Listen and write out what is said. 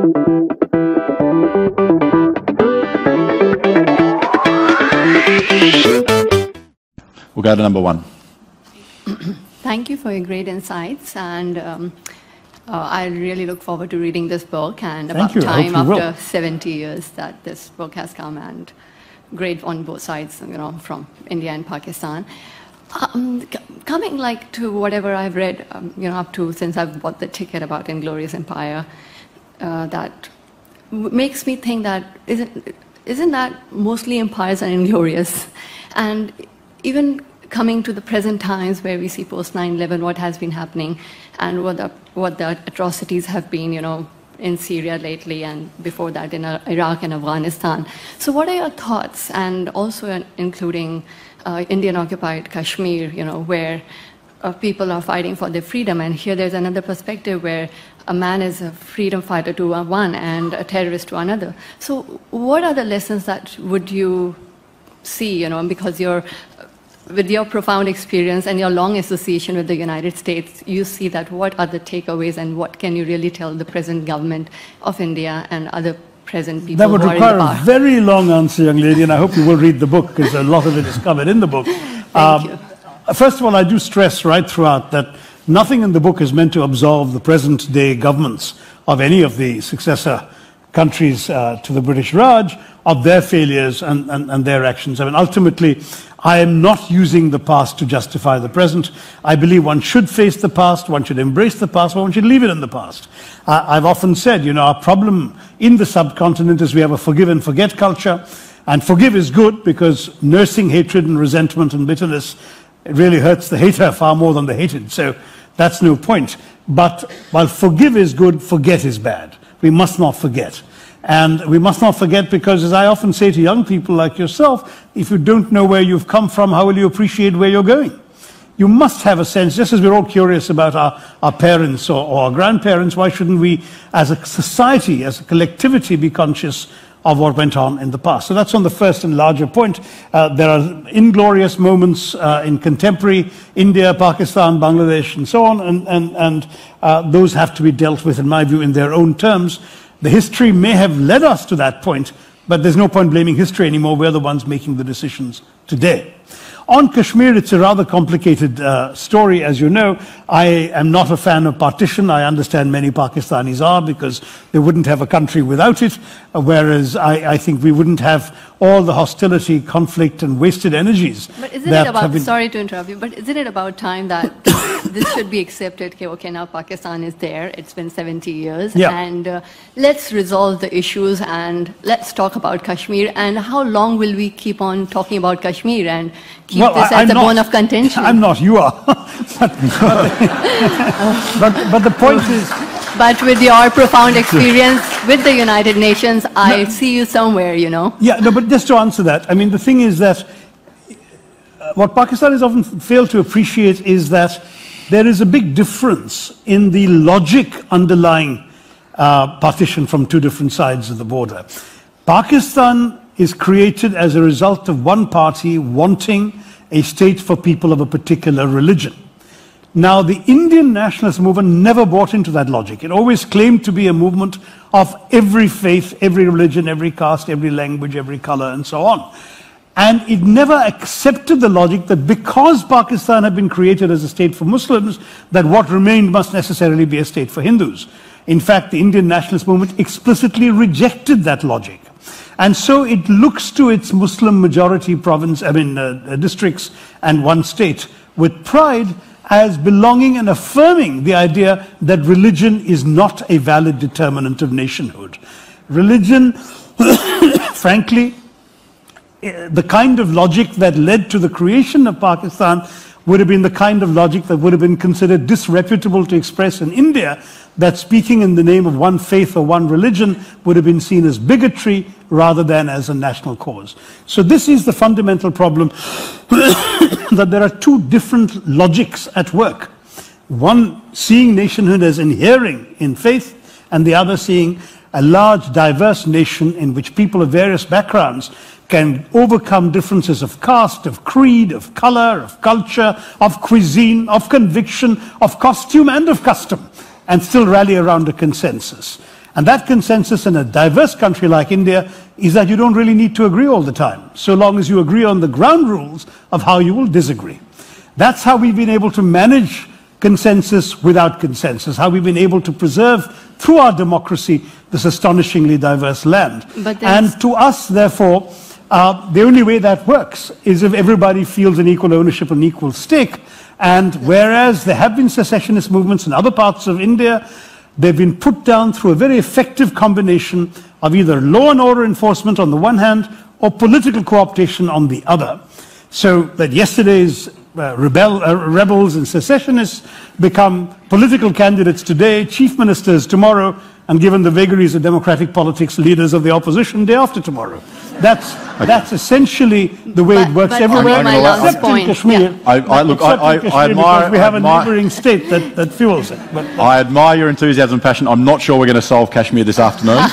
We'll go to number one. Thank you for your great insights, and I really look forward to reading this book, and about time after 70 years that this book has come, and great on both sides, you know, from India and Pakistan. Coming like to whatever I've read, you know, up to since I've bought the ticket about Inglorious Empire, that makes me think that isn't that mostly empires are inglorious, and even coming to the present times where we see post 9/11 what has been happening and what the atrocities have been, you know, in Syria lately and before that in Iraq and Afghanistan. So what are your thoughts, and also including Indian occupied Kashmir, you know, where people are fighting for their freedom, and here there's another perspective where a man is a freedom fighter to one and a terrorist to another. So what are the lessons that would you see, you know, because with your profound experience and your long association with the United States, you see that what are the takeaways and what can you really tell the present government of India and other present people who are in the power? That would require a very long answer, young lady, and I hope you will read the book because a lot of it is covered in the book. Thank you. First of all, I do stress right throughout that nothing in the book is meant to absolve the present-day governments of any of the successor countries to the British Raj of their failures and their actions. I mean, ultimately, I am not using the past to justify the present. I believe one should face the past, one should embrace the past, but one should leave it in the past. I've often said, you know, our problem in the subcontinent is we have a forgive and forget culture, and forgive is good because nursing hatred and resentment and bitterness, it really hurts the hater far more than the hated, so that's no point. But while forgive is good, forget is bad. We must not forget. And we must not forget because, as I often say to young people like yourself, if you don't know where you've come from, how will you appreciate where you're going? You must have a sense, just as we're all curious about our parents or our grandparents, why shouldn't we, as a society, as a collectivity, be conscious of what went on in the past? So that's on the first and larger point. There are inglorious moments in contemporary India, Pakistan, Bangladesh, and so on, and those have to be dealt with, in my view, in their own terms. The history may have led us to that point, but there's no point blaming history anymore. We're the ones making the decisions today. On Kashmir, it's a rather complicated story, as you know. I am not a fan of partition. I understand many Pakistanis are because they wouldn't have a country without it, whereas I think we wouldn't have all the hostility, conflict, and wasted energies. But isn't it about, sorry to interrupt you, but isn't it about time that this should be accepted? Okay, now Pakistan is there. It's been 70 years. Yeah. And let's resolve the issues and let's talk about Kashmir. And how long will we keep on talking about Kashmir and keep this as a bone of contention? I'm not, you are. but the point is... But with your profound experience with the United Nations, I see you somewhere, you know. Yeah, no, but just to answer that, I mean, the thing is that what Pakistanis often fail to appreciate is that there is a big difference in the logic underlying partition from two different sides of the border. Pakistan is created as a result of one party wanting a state for people of a particular religion. Now, the Indian nationalist movement never bought into that logic. It always claimed to be a movement of every faith, every religion, every caste, every language, every color, and so on. And it never accepted the logic that because Pakistan had been created as a state for Muslims, that what remained must necessarily be a state for Hindus. In fact, the Indian nationalist movement explicitly rejected that logic. And so it looks to its Muslim majority districts and one state with pride as belonging and affirming the idea that religion is not a valid determinant of nationhood. Religion, frankly, the kind of logic that led to the creation of Pakistan would have been the kind of logic that would have been considered disreputable to express in India, that speaking in the name of one faith or one religion would have been seen as bigotry rather than as a national cause. So this is the fundamental problem, that there are two different logics at work. One seeing nationhood as inhering in faith, and the other seeing a large, diverse nation in which people of various backgrounds can overcome differences of caste, of creed, of color, of culture, of cuisine, of conviction, of costume, and of custom, and still rally around a consensus. And that consensus in a diverse country like India is that you don't really need to agree all the time, so long as you agree on the ground rules of how you will disagree. That's how we've been able to manage consensus without consensus, how we've been able to preserve through our democracy this astonishingly diverse land. And to us, therefore, the only way that works is if everybody feels an equal ownership and equal stake. And whereas there have been secessionist movements in other parts of India, they've been put down through a very effective combination of either law and order enforcement on the one hand or political co-optation on the other. So that yesterday's rebels and secessionists become political candidates today, chief ministers tomorrow, and given the vagaries of democratic politics, leaders of the opposition day after tomorrow. That's essentially the way it works everywhere, except in Kashmir. I admire, we have a neighboring state that fuels it. I admire your enthusiasm and passion. I'm not sure we're going to solve Kashmir this afternoon.